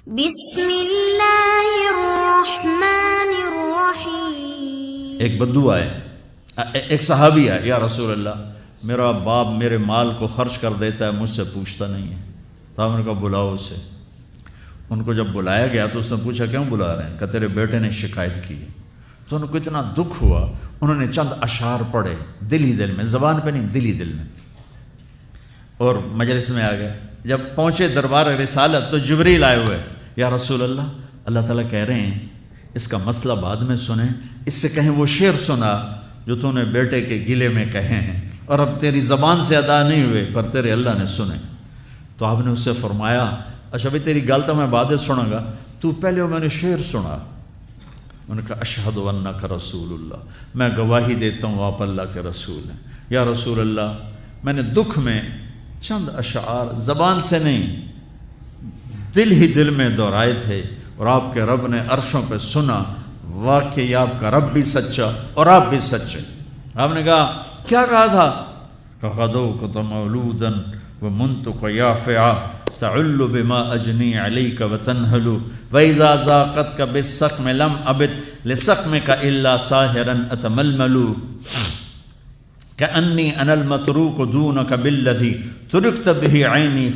بسم اللہ الرحمن الرحیم۔ ایک بدو آئے، ایک صحابی آئے، یا رسول اللہ میرا باپ میرے مال کو خرچ کر دیتا ہے، مجھ سے پوچھتا نہیں ہے۔ تو ہم نے کہا بلاؤ اسے۔ ان کو جب بلایا گیا تو اس نے پوچھا کیوں بلا رہے ہیں؟ کہ تیرے بیٹے نے شکایت کی ہے۔ تو ان کو اتنا دکھ ہوا، انہوں نے چند اشعار پڑھے دل ہی دل میں، زبان پہ نہیں، دل ہی دل میں، اور مجلس میں آ گئے۔ جب پہنچے دربار رسالت تو جبریل آئے ہوئے، یا رسول اللہ اللہ تعالیٰ کہہ رہے ہیں اس کا مسئلہ بعد میں سنیں، اس سے کہیں وہ شعر سنا جو تو نے بیٹے کے گلے میں کہے ہیں، اور اب تیری زبان سے ادا نہیں ہوئے پر تیرے اللہ نے سنے۔ تو آپ نے اس سے فرمایا اچھا بھائی تیری گل تو میں بعد میں سنوں گا، تو پہلے وہ میں نے شعر سنا۔ انہوں نے کہا اشہد انک رسول اللہ، میں گواہی دیتا ہوں آپ اللہ کے رسول ہیں۔ یا رسول اللہ میں نے دکھ میں چند اشعار زبان سے نہیں دل ہی دل میں دہرائے تھے، اور آپ کے رب نے عرشوں پہ سنا، واقعی آپ کا رب بھی سچا اور آپ بھی سچے۔ آپ نے کہا کیا کہا تھا؟ غدوت مولودا ومنتق یافعا تعل بما اجنی علیک وتنہل واذا ذاقتک بالسقم لم ابت لسقمک الا ساہرا اتململ کأنی انا المتروک دونک بالذی ترکت به عینی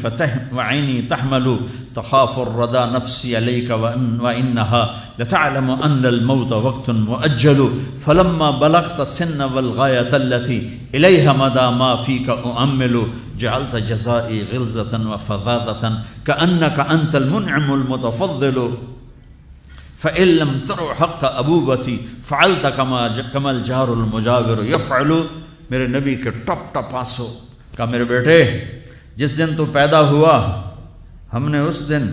وعینی تحمل تخاف الردى نفسی علیک وانها لتعلم ان الموت وقت مؤجل فلما بلغت السن والغایة التي الیها مدى ما فیک اؤمل جعلت جزائی غلظة وفظاظة كأنك انت المنعم المتفضل فإن لم تر حق ابوبتی فعلت كما الجار المجاور يفعل۔ میرے نبی کے ٹپ ٹپ آنسو۔ کہا میرے بیٹے جس دن تو پیدا ہوا ہم نے اس دن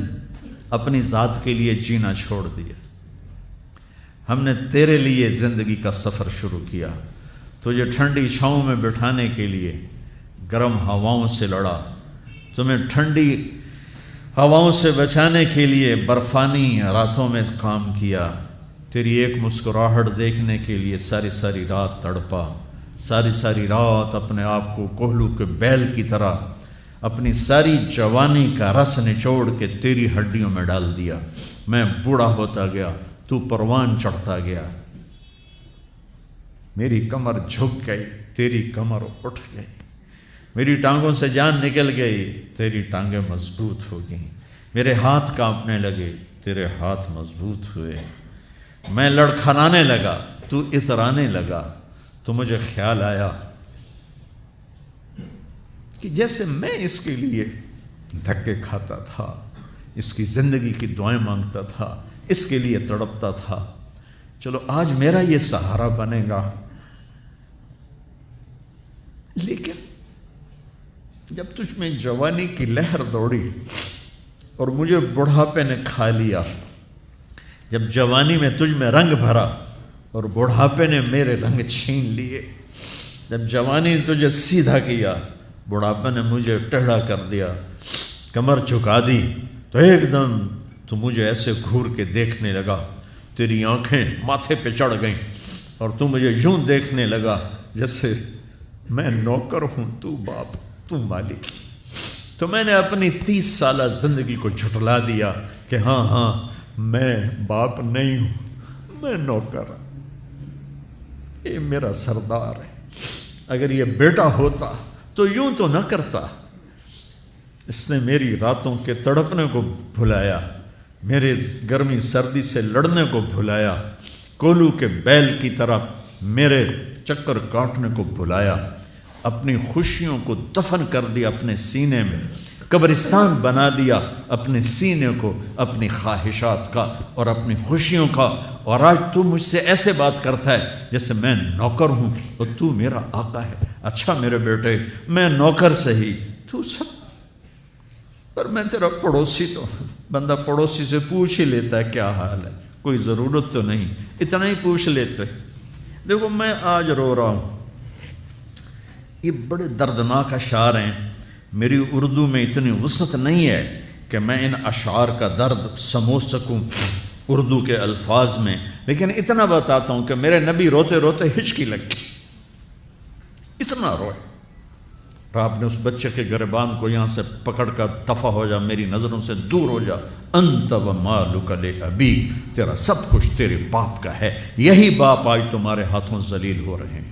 اپنی ذات کے لیے جینا چھوڑ دیا، ہم نے تیرے لیے زندگی کا سفر شروع کیا، تجھے ٹھنڈی چھاؤں میں بٹھانے کے لیے گرم ہواؤں سے لڑا، تمہیں ٹھنڈی ہواؤں سے بچانے کے لیے برفانی راتوں میں کام کیا، تیری ایک مسکراہٹ دیکھنے کے لیے ساری ساری رات تڑپا، ساری ساری رات اپنے آپ کو کوہلو کے بیل کی طرح اپنی ساری جوانی کا رس نچوڑ کے تیری ہڈیوں میں ڈال دیا۔ میں بوڑھا ہوتا گیا، تو پروان چڑھتا گیا، میری کمر جھک گئی، تیری کمر اٹھ گئی، میری ٹانگوں سے جان نکل گئی، تیری ٹانگیں مضبوط ہو گئیں، میرے ہاتھ کانپنے لگے، تیرے ہاتھ مضبوط ہوئے، میں لڑکھڑانے لگا، تو اترانے لگا، تو مجھے خیال آیا کہ جیسے میں اس کے لیے دھکے کھاتا تھا، اس کی زندگی کی دعائیں مانگتا تھا، اس کے لیے تڑپتا تھا، چلو آج میرا یہ سہارا بنے گا۔ لیکن جب تجھ میں جوانی کی لہر دوڑی اور مجھے بڑھاپے نے کھا لیا، جب جوانی میں تجھ میں رنگ بھرا اور بڑھاپے نے میرے رنگ چھین لیے، جب جوانی تجھے سیدھا کیا بڑھاپے نے مجھے ٹیڑھا کر دیا، کمر جھکا دی، تو ایک دم تو مجھے ایسے گھور کے دیکھنے لگا، تیری آنکھیں ماتھے پہ چڑھ گئیں اور تو مجھے یوں دیکھنے لگا جیسے میں نوکر ہوں تو باپ، تو مالک۔ تو میں نے اپنی 30 سالہ زندگی کو جھٹلا دیا کہ ہاں میں باپ نہیں ہوں، میں نوکر ہوں، یہ میرا سردار ہے۔ اگر یہ بیٹا ہوتا تو یوں تو نہ کرتا، اس نے میری راتوں کے تڑپنے کو بھلایا، میرے گرمی سردی سے لڑنے کو بھلایا، کولو کے بیل کی طرح میرے چکر کاٹنے کو بھلایا، اپنی خوشیوں کو دفن کر دیا اپنے سینے میں، قبرستان بنا دیا اپنے سینے کو، اپنی خواہشات کا اور اپنی خوشیوں کا، اور آج تو مجھ سے ایسے بات کرتا ہے جیسے میں نوکر ہوں اور تو میرا آقا ہے۔ اچھا میرے بیٹے میں نوکر سہی، تو سب، پر میں تیرا پڑوسی، تو بندہ پڑوسی سے پوچھ ہی لیتا ہے کیا حال ہے، کوئی ضرورت تو نہیں، اتنا ہی پوچھ لیتے۔ دیکھو میں آج رو رہا ہوں، یہ بڑے دردناک اشعار ہیں، میری اردو میں اتنی وسعت نہیں ہے کہ میں ان اشعار کا درد سمجھ سکوں اردو کے الفاظ میں، لیکن اتنا بتاتا ہوں کہ میرے نبی روتے روتے ہچکی لگ گئی، اتنا روئے۔ اور آپ نے اس بچے کے گریبان کو یہاں سے پکڑ کر دفع ہو جا، میری نظروں سے دور ہو جا، انت ومالک لابیک، تیرا سب کچھ تیرے باپ کا ہے، یہی باپ آج تمہارے ہاتھوں ذلیل ہو رہے ہیں۔